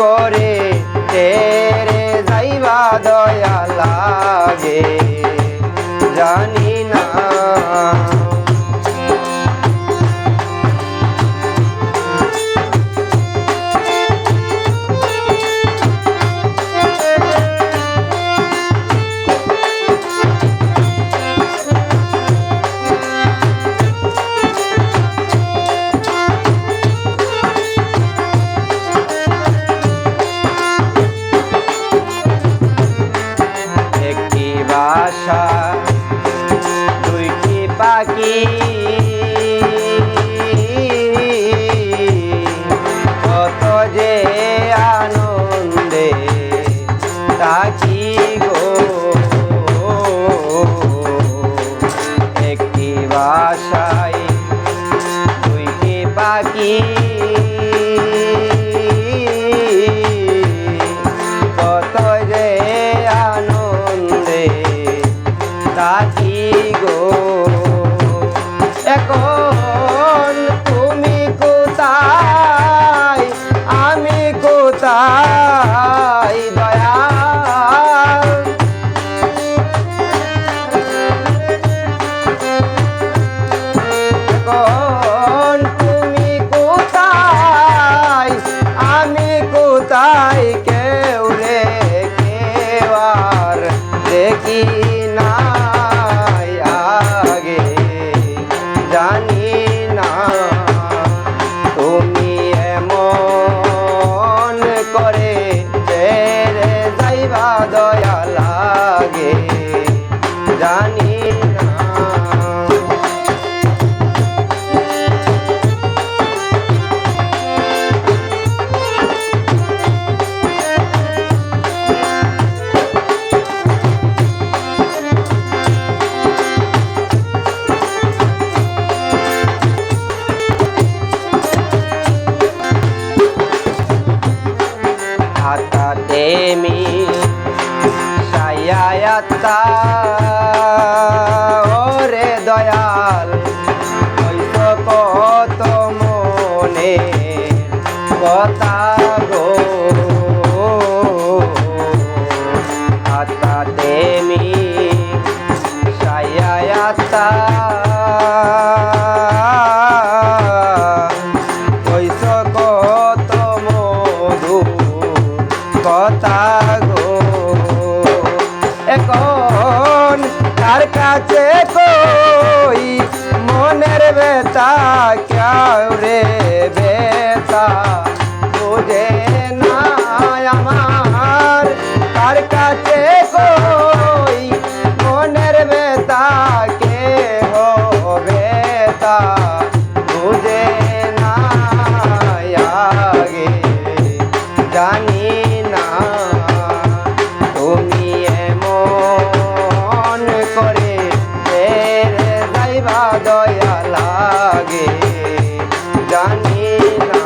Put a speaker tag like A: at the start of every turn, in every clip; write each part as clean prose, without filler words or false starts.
A: করে তেরে যাইবা দয়া লাগে জানি না। আশা দুইটি পাখি কত যে আনন্দে থাকি গো, একটি বাসায় দুইটি পাখি কত যে থাকি গো। এখন তুমি কোথায় আমি কোথায় দয়াল, এখন তুমি কোথায় আমি কোথায় কেউ রে কেউ আর দেখি না জানি না। তুমি এমন করে ছেড়ে যাইবা দয়া লাগে জানি না। তেমি সায়াতা ওরে দয়াল হইত কত মনে কথা গো, আতা তেমি সায়াতা হইত কত মধু কথা গো। এখন তার কাছে কই মনের বেতা কেউ রে বেতা বুঝে না আমার, তার কাছে কই মনের বেতা কে বেতা বুঝে না আগে জানি না। তুমি এমন করে ছেড়ে যাইবা দয়া লাগে জানি না।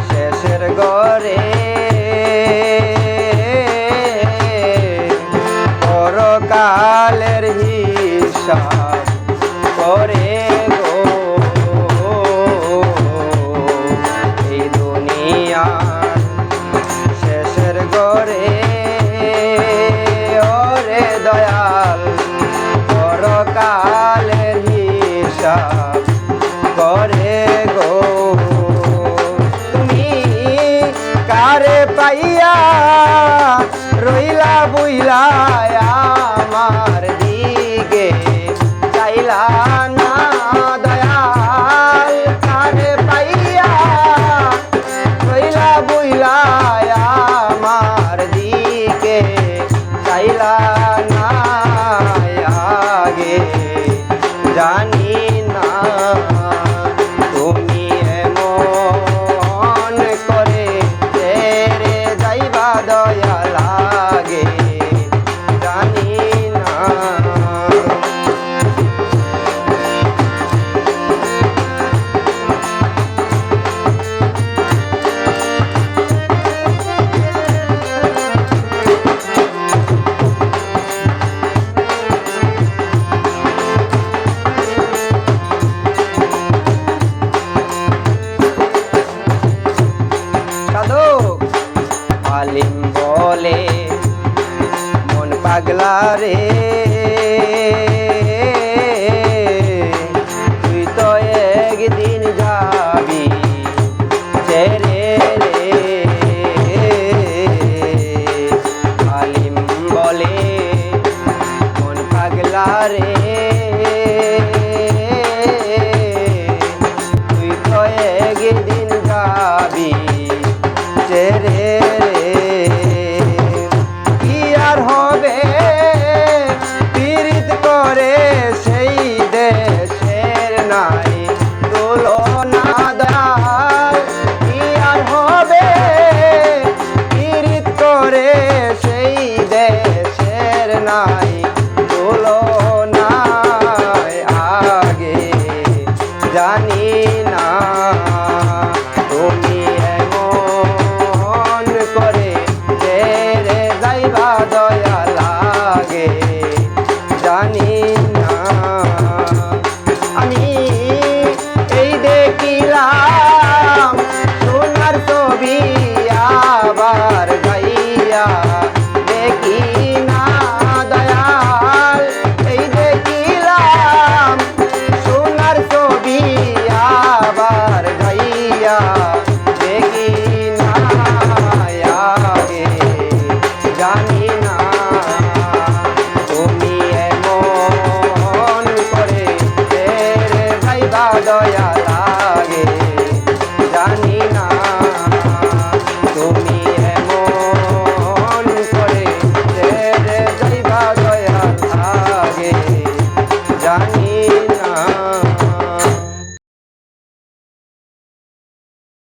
A: শেষের ঘরে পরকালের হিসাব করে গো, এই দুনিয়ার শেষের ঘরে ওরে দয়াল পরকালের হিসাব করে গো। কারে পাইয়া রইলা বুইলা আমার দিকে চাইলা না দয়াল, কারে পাইয়া রইলা বুইলা আমার দিকে চাইলা না আগে জানি না। তুমি এমন করে ছেড়ে যাইবা দয়া লাগে হালিম বলে মন পাগলা রে তুই তো একদিন যাবি ছেড়ে রে হালিম বলে মন পাগলা রে